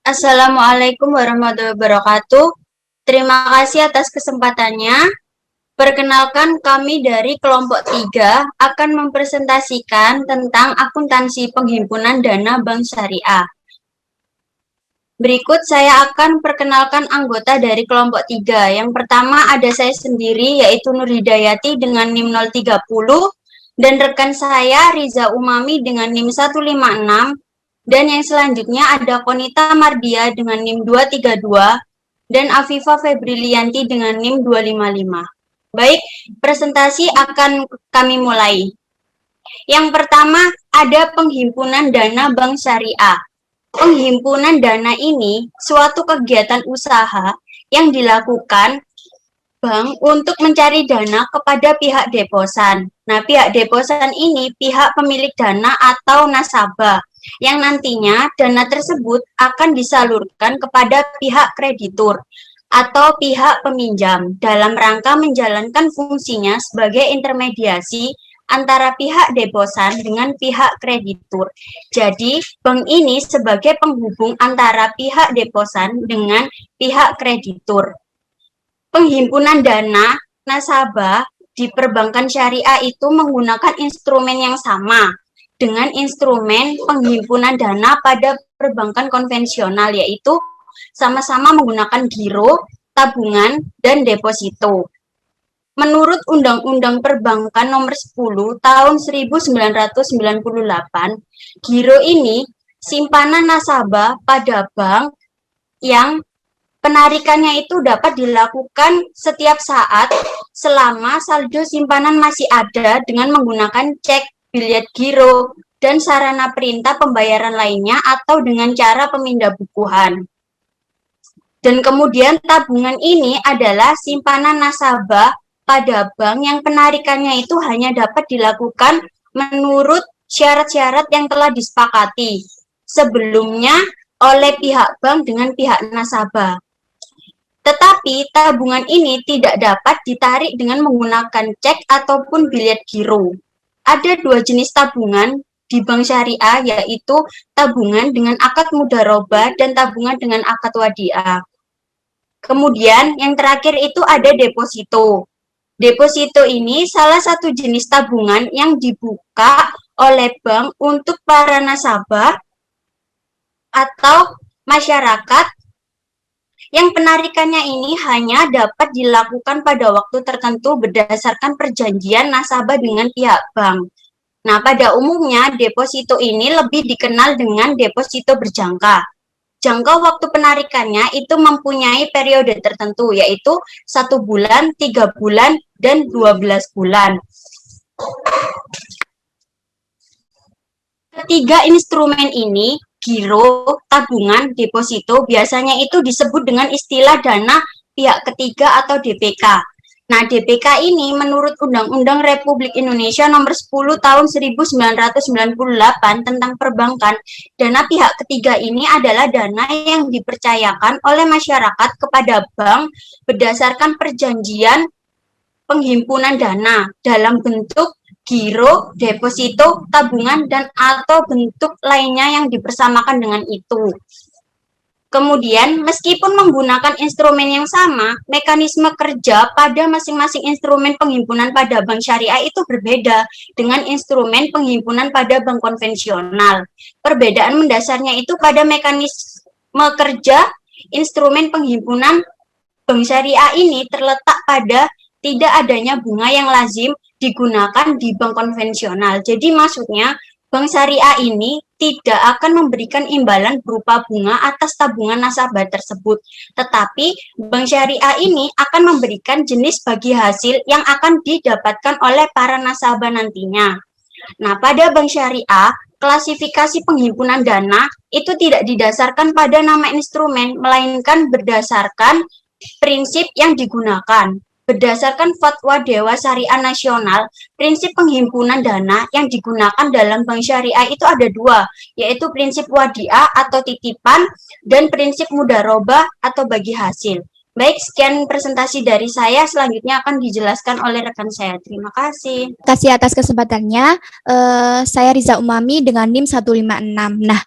Assalamualaikum warahmatullahi wabarakatuh. Terima kasih atas kesempatannya. Perkenalkan, kami dari kelompok 3 akan mempresentasikan tentang akuntansi penghimpunan dana bank syariah. Berikut saya akan perkenalkan anggota dari kelompok 3. Yang pertama ada saya sendiri, yaitu Nur Hidayati dengan NIM 030, dan rekan saya Riza Umami dengan NIM 156, dan yang selanjutnya ada Konita Mardia dengan NIM 232, dan Afifa Febrilianti dengan NIM 255. Baik, presentasi akan kami mulai. Yang pertama ada penghimpunan dana bank syariah. Penghimpunan dana ini suatu kegiatan usaha yang dilakukan bank untuk mencari dana kepada pihak deposan. Nah, pihak deposan ini pihak pemilik dana atau nasabah yang nantinya dana tersebut akan disalurkan kepada pihak kreditur atau pihak peminjam dalam rangka menjalankan fungsinya sebagai intermediasi antara pihak deposan dengan pihak kreditur. Jadi, bank ini sebagai penghubung antara pihak deposan dengan pihak kreditur. Penghimpunan dana nasabah di perbankan syariah itu menggunakan instrumen yang sama dengan instrumen penghimpunan dana pada perbankan konvensional, yaitu sama-sama menggunakan giro, tabungan, dan deposito. Menurut Undang-Undang Perbankan Nomor 10 Tahun 1998, giro ini simpanan nasabah pada bank yang penarikannya itu dapat dilakukan setiap saat selama saldo simpanan masih ada dengan menggunakan cek, biliet giro, dan sarana perintah pembayaran lainnya atau dengan cara pemindah bukuan. Dan kemudian tabungan ini adalah simpanan nasabah pada bank yang penarikannya itu hanya dapat dilakukan menurut syarat-syarat yang telah disepakati sebelumnya oleh pihak bank dengan pihak nasabah. Tetapi tabungan ini tidak dapat ditarik dengan menggunakan cek ataupun biliet giro. Ada dua jenis tabungan di bank syariah, yaitu tabungan dengan akad mudharabah dan tabungan dengan akad wadiah. Kemudian yang terakhir itu ada deposito. Deposito ini salah satu jenis tabungan yang dibuka oleh bank untuk para nasabah atau masyarakat yang penarikannya ini hanya dapat dilakukan pada waktu tertentu berdasarkan perjanjian nasabah dengan pihak bank. Nah, pada umumnya deposito ini lebih dikenal dengan deposito berjangka. Jangka waktu penarikannya itu mempunyai periode tertentu, yaitu 1 bulan, 3 bulan, dan 12 bulan. Ketiga instrumen ini, giro, tabungan, deposito, biasanya itu disebut dengan istilah dana pihak ketiga atau DPK. Nah, DPK ini menurut Undang-Undang Republik Indonesia Nomor 10 Tahun 1998 tentang perbankan, dana pihak ketiga ini adalah dana yang dipercayakan oleh masyarakat kepada bank berdasarkan perjanjian penghimpunan dana dalam bentuk giro, deposito, tabungan, dan atau bentuk lainnya yang dipersamakan dengan itu. Kemudian, meskipun menggunakan instrumen yang sama, mekanisme kerja pada masing-masing instrumen penghimpunan pada bank syariah itu berbeda dengan instrumen penghimpunan pada bank konvensional. Perbedaan mendasarnya itu pada mekanisme kerja instrumen penghimpunan bank syariah ini terletak pada tidak adanya bunga yang lazim digunakan di bank konvensional. Jadi maksudnya bank syariah ini tidak akan memberikan imbalan berupa bunga atas tabungan nasabah tersebut. Tetapi bank syariah ini akan memberikan jenis bagi hasil yang akan didapatkan oleh para nasabah nantinya. Nah, pada bank syariah, klasifikasi penghimpunan dana itu tidak didasarkan pada nama instrumen, melainkan berdasarkan prinsip yang digunakan. Berdasarkan Fatwa Dewa Syariah Nasional, prinsip penghimpunan dana yang digunakan dalam bank syariah itu ada dua, yaitu prinsip wadiah atau titipan dan prinsip mudharabah atau bagi hasil. Baik, sekian presentasi dari saya. Selanjutnya akan dijelaskan oleh rekan saya. Terima kasih. Terima kasih atas kesempatannya. Saya Riza Umami dengan NIM 156. Nah,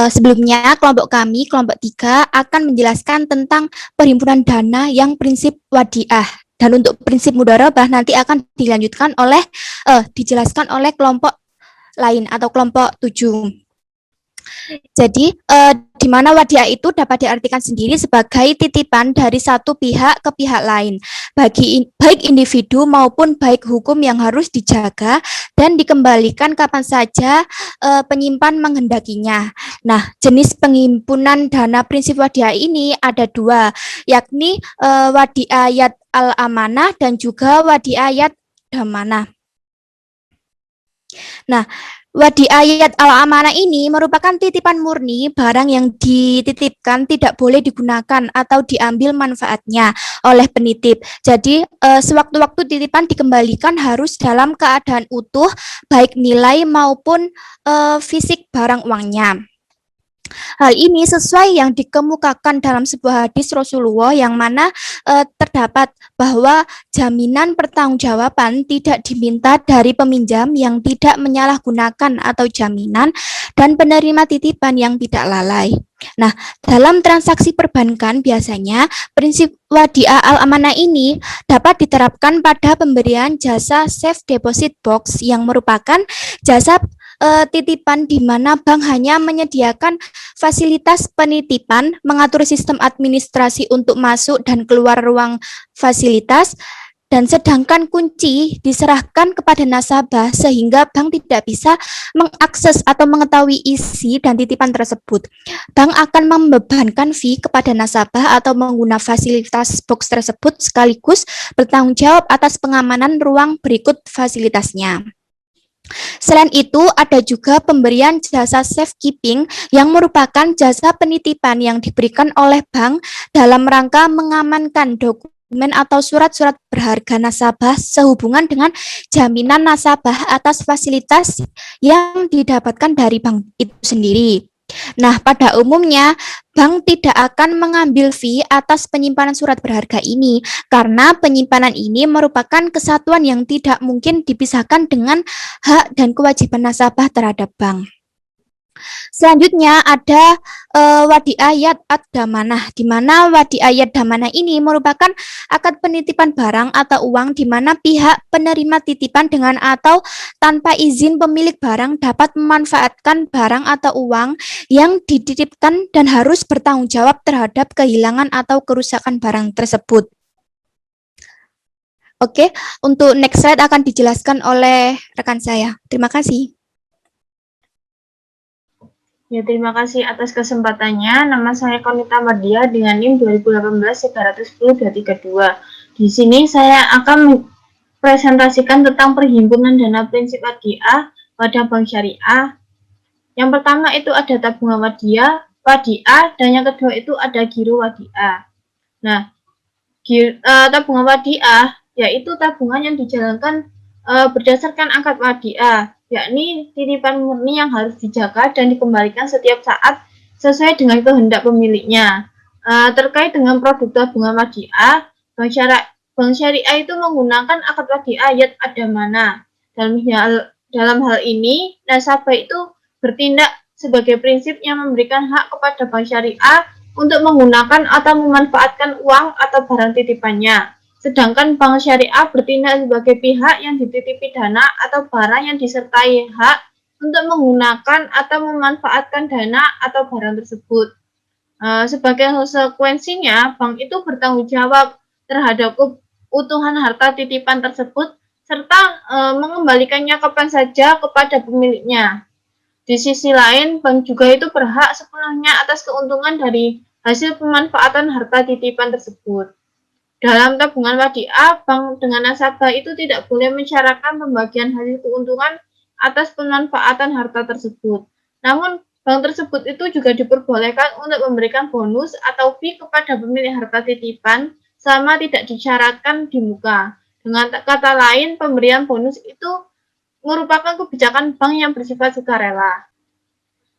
sebelumnya kelompok kami, kelompok 3, akan menjelaskan tentang perhimpunan dana yang prinsip wadiah. Dan untuk prinsip mudharabah nanti akan dijelaskan oleh kelompok lain atau kelompok 7. Jadi, di mana wadiah itu dapat diartikan sendiri sebagai titipan dari satu pihak ke pihak lain, baik individu maupun baik hukum yang harus dijaga dan dikembalikan kapan saja penyimpan menghendakinya. Nah, jenis penghimpunan dana prinsip wadiah ini ada dua, yakni wadiayat al-amanah dan juga wadiayat damanah. Nah, wadiayat al-amanah ini merupakan titipan murni, barang yang dititipkan tidak boleh digunakan atau diambil manfaatnya oleh penitip. Jadi, sewaktu-waktu titipan dikembalikan harus dalam keadaan utuh, baik nilai maupun fisik barang uangnya. Hal ini sesuai yang dikemukakan dalam sebuah hadis Rasulullah yang mana terdapat bahwa jaminan pertanggungjawaban tidak diminta dari peminjam yang tidak menyalahgunakan atau jaminan dan penerima titipan yang tidak lalai. Nah, dalam transaksi perbankan biasanya prinsip wadiah al-amanah ini dapat diterapkan pada pemberian jasa safe deposit box yang merupakan jasa titipan di mana bank hanya menyediakan fasilitas penitipan, mengatur sistem administrasi untuk masuk dan keluar ruang fasilitas, dan sedangkan kunci diserahkan kepada nasabah sehingga bank tidak bisa mengakses atau mengetahui isi dan titipan tersebut. Bank akan membebankan fee kepada nasabah atau menggunakan fasilitas box tersebut sekaligus bertanggung jawab atas pengamanan ruang berikut fasilitasnya. Selain itu, ada juga pemberian jasa safekeeping yang merupakan jasa penitipan yang diberikan oleh bank dalam rangka mengamankan dokumen atau surat-surat berharga nasabah sehubungan dengan jaminan nasabah atas fasilitas yang didapatkan dari bank itu sendiri. Nah, pada umumnya bank tidak akan mengambil fee atas penyimpanan surat berharga ini karena penyimpanan ini merupakan kesatuan yang tidak mungkin dipisahkan dengan hak dan kewajiban nasabah terhadap bank. Selanjutnya ada wadiayat ad-damanah, di mana wadiayat damanah ini merupakan akad penitipan barang atau uang di mana pihak penerima titipan dengan atau tanpa izin pemilik barang dapat memanfaatkan barang atau uang yang dititipkan dan harus bertanggung jawab terhadap kehilangan atau kerusakan barang tersebut. Oke, untuk next slide akan dijelaskan oleh rekan saya. Terima kasih. Ya, terima kasih atas kesempatannya. Nama saya Konita Mardia dengan NIM 2018-310-232. Di sini saya akan presentasikan tentang perhimpunan dana prinsip wadiah pada bank syariah. Yang pertama itu ada tabungan wadiah, dan yang kedua itu ada giro wadiah. Nah, tabungan wadiah yaitu tabungan yang dijalankan berdasarkan akad wadiah, yakni titipan murni yang harus dijaga dan dikembalikan setiap saat sesuai dengan kehendak pemiliknya. Terkait dengan produk tabungan wadiah, bank syariah itu menggunakan akad wadiah ayat ad-damanah. Dalam hal ini, nasabah itu bertindak sebagai prinsip yang memberikan hak kepada bank syariah untuk menggunakan atau memanfaatkan uang atau barang titipannya. Sedangkan bank syariah bertindak sebagai pihak yang dititipi dana atau barang yang disertai hak untuk menggunakan atau memanfaatkan dana atau barang tersebut. Sebagai konsekuensinya, bank itu bertanggung jawab terhadap keutuhan harta titipan tersebut serta mengembalikannya kapan saja kepada pemiliknya. Di sisi lain, bank juga itu berhak sepenuhnya atas keuntungan dari hasil pemanfaatan harta titipan tersebut. Dalam tabungan wadiah, bank dengan nasabah itu tidak boleh mensyaratkan pembagian hasil keuntungan atas pemanfaatan harta tersebut. Namun, bank tersebut itu juga diperbolehkan untuk memberikan bonus atau fee kepada pemilik harta titipan selama tidak disyaratkan di muka. Dengan kata lain, pemberian bonus itu merupakan kebijakan bank yang bersifat sukarela.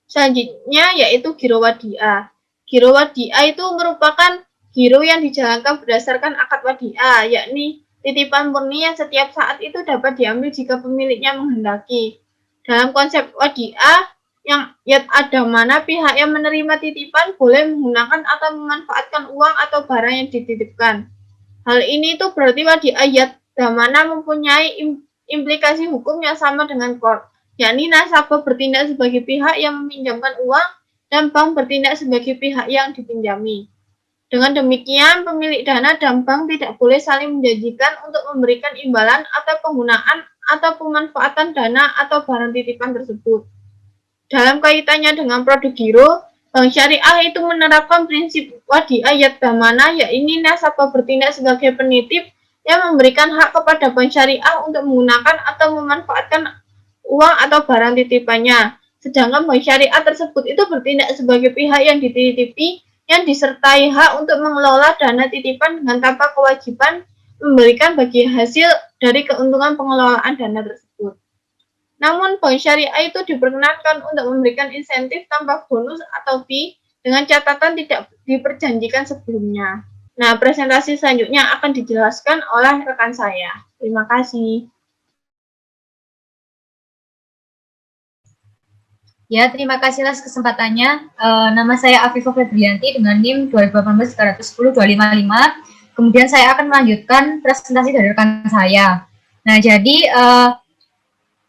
Selanjutnya yaitu giro wadiah. Giro wadiah itu merupakan giro yang dijalankan berdasarkan akad wadiah, yakni titipan murni yang setiap saat itu dapat diambil jika pemiliknya menghendaki. Dalam konsep wadiah, yang ada mana pihak yang menerima titipan boleh menggunakan atau memanfaatkan uang atau barang yang dititipkan. Hal ini itu berarti wadiah mana mempunyai implikasi hukum yang sama dengan qard, yakni nasabah bertindak sebagai pihak yang meminjamkan uang dan bank bertindak sebagai pihak yang dipinjami. Dengan demikian, pemilik dana dan bank tidak boleh saling menjanjikan untuk memberikan imbalan atau penggunaan atau pemanfaatan dana atau barang titipan tersebut. Dalam kaitannya dengan produk giro, Bank Syariah itu menerapkan prinsip wadiah damana, yakni nasabah bertindak sebagai penitip yang memberikan hak kepada Bank Syariah untuk menggunakan atau memanfaatkan uang atau barang titipannya. Sedangkan Bank Syariah tersebut itu bertindak sebagai pihak yang dititipi yang disertai hak untuk mengelola dana titipan dengan tanpa kewajiban memberikan bagi hasil dari keuntungan pengelolaan dana tersebut. Namun, Bank Syariah itu diperkenankan untuk memberikan insentif tanpa bonus atau fee dengan catatan tidak diperjanjikan sebelumnya. Nah, presentasi selanjutnya akan dijelaskan oleh rekan saya. Terima kasih. Ya, terima kasih atas kesempatannya. Nama saya Afifah Febrianti dengan NIM 2018-310-255. Kemudian saya akan melanjutkan presentasi dari rekan saya. Nah, jadi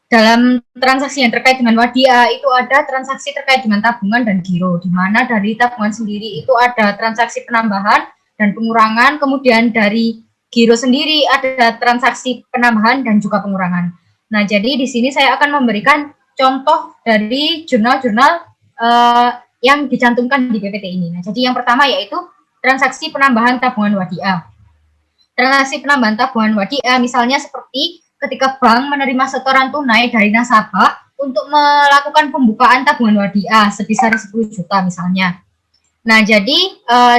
dalam transaksi yang terkait dengan wadiah itu ada transaksi terkait dengan tabungan dan giro, di mana dari tabungan sendiri itu ada transaksi penambahan dan pengurangan, kemudian dari giro sendiri ada transaksi penambahan dan juga pengurangan. Nah, jadi di sini saya akan memberikan contoh dari jurnal-jurnal yang dicantumkan di PPT ini. Nah, jadi yang pertama yaitu transaksi penambahan tabungan wadiah. Transaksi penambahan tabungan wadiah misalnya seperti ketika bank menerima setoran tunai dari nasabah untuk melakukan pembukaan tabungan wadiah sebesar 10 juta misalnya. Nah, jadi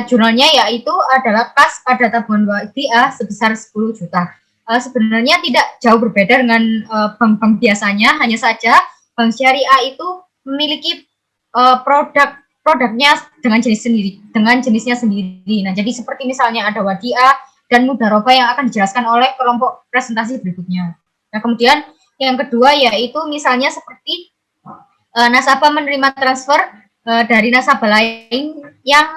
jurnalnya yaitu adalah kas pada tabungan wadiah sebesar 10 juta. Sebenarnya tidak jauh berbeda dengan bank-bank biasanya, hanya saja Bank Syariah itu memiliki produknya dengan jenisnya sendiri. Nah, jadi seperti misalnya ada wadiah dan mudharabah yang akan dijelaskan oleh kelompok presentasi berikutnya. Nah, kemudian yang kedua yaitu misalnya seperti nasabah menerima transfer dari nasabah lain yang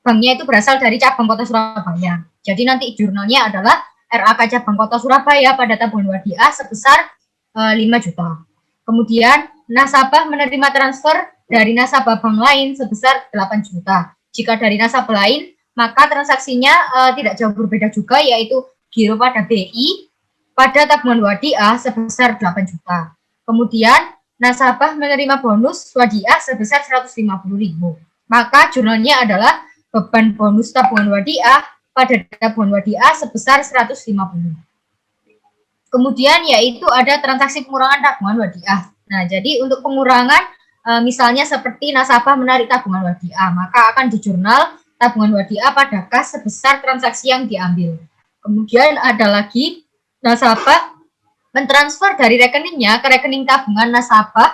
banknya itu berasal dari cabang kota Surabaya. Jadi nanti jurnalnya adalah RAK cabang kota Surabaya pada tabungan wadiah sebesar 5 juta. Kemudian nasabah menerima transfer dari nasabah bank lain sebesar 8 juta. Jika dari nasabah lain, maka transaksinya tidak jauh berbeda juga, yaitu giro pada BI pada tabungan wadiah sebesar 8 juta. Kemudian nasabah menerima bonus wadiah sebesar 150.000. Maka jurnalnya adalah beban bonus tabungan wadiah pada tabungan wadiah sebesar 150. Kemudian yaitu ada transaksi pengurangan tabungan wadiah. Nah, jadi untuk pengurangan misalnya seperti nasabah menarik tabungan wadiah, maka akan di jurnal tabungan wadiah pada kas sebesar transaksi yang diambil. Kemudian ada lagi nasabah mentransfer dari rekeningnya ke rekening tabungan nasabah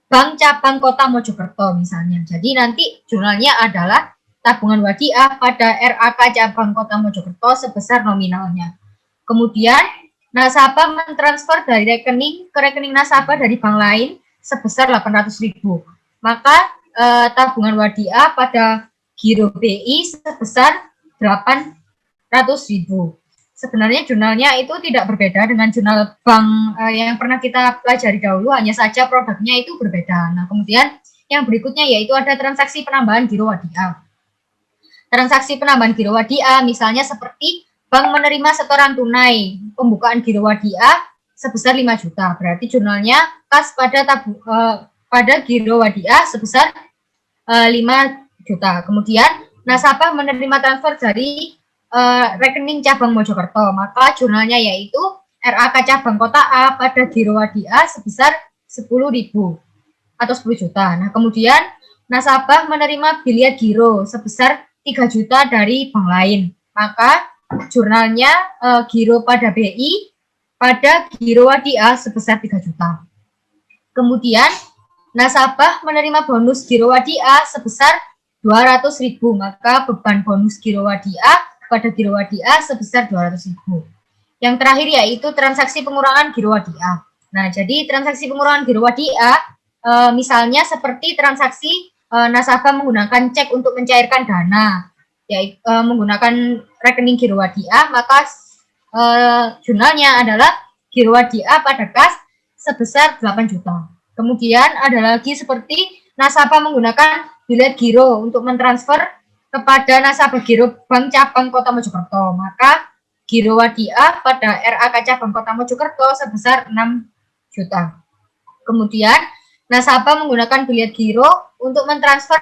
Bank Cabang Kota Mojokerto misalnya. Jadi nanti jurnalnya adalah tabungan wadiah pada RAK Cabang Kota Mojokerto sebesar nominalnya. Kemudian nasabah mentransfer dari rekening ke rekening nasabah dari bank lain sebesar 800.000. Maka tabungan wadiah pada giro BI sebesar 800.000. Sebenarnya jurnalnya itu tidak berbeda dengan jurnal bank yang pernah kita pelajari dahulu, hanya saja produknya itu berbeda. Nah, kemudian yang berikutnya yaitu ada transaksi penambahan giro wadiah. Transaksi penambahan giro wadiah misalnya seperti bank menerima setoran tunai pembukaan giro wadiah sebesar 5 juta. Berarti jurnalnya kas pada giro wadiah sebesar 5 juta. Kemudian nasabah menerima transfer dari rekening cabang Mojokerto, maka jurnalnya yaitu RAK cabang kota A pada giro wadiah sebesar 10.000 atau 10 juta. Nah, kemudian nasabah menerima biliet giro sebesar 3 juta dari bank lain, maka jurnalnya giro pada BI pada giro wadiah sebesar 3 juta. Kemudian nasabah menerima bonus giro wadiah sebesar 200.000, maka beban bonus giro wadiah pada giro wadiah sebesar 200.000. Yang terakhir yaitu transaksi pengurangan giro wadiah. Nah, jadi transaksi pengurangan giro wadiah misalnya seperti transaksi nasabah menggunakan cek untuk mencairkan dana, yaitu menggunakan rekening giro wadiah, maka jurnalnya adalah giro wadiah pada kas sebesar 8 juta. Kemudian ada lagi seperti nasabah menggunakan bilet giro untuk mentransfer kepada nasabah giro Bank Cabang Kota Mojokerto, maka giro wadiah pada RAK Cabang Kota Mojokerto sebesar 6 juta. Kemudian nasabah menggunakan bilet giro untuk mentransfer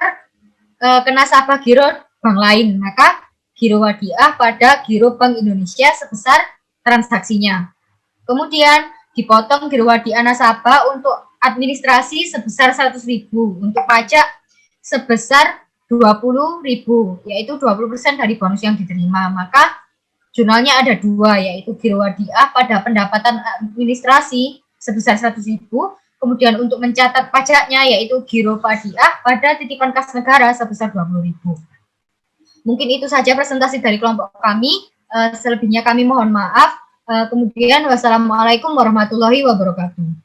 ke nasabah giro bank lain, maka giro wadiah pada giro Bank Indonesia sebesar transaksinya. Kemudian dipotong giro wadiah nasabah untuk administrasi sebesar 100.000, untuk pajak sebesar 20.000, yaitu 20% dari bonus yang diterima. Maka jurnalnya ada dua, yaitu giro wadiah pada pendapatan administrasi sebesar 100.000, kemudian untuk mencatat pajaknya yaitu giro wadiah pada titipan kas negara sebesar 20.000. Mungkin itu saja presentasi dari kelompok kami. Selebihnya kami mohon maaf. Kemudian wassalamualaikum warahmatullahi wabarakatuh.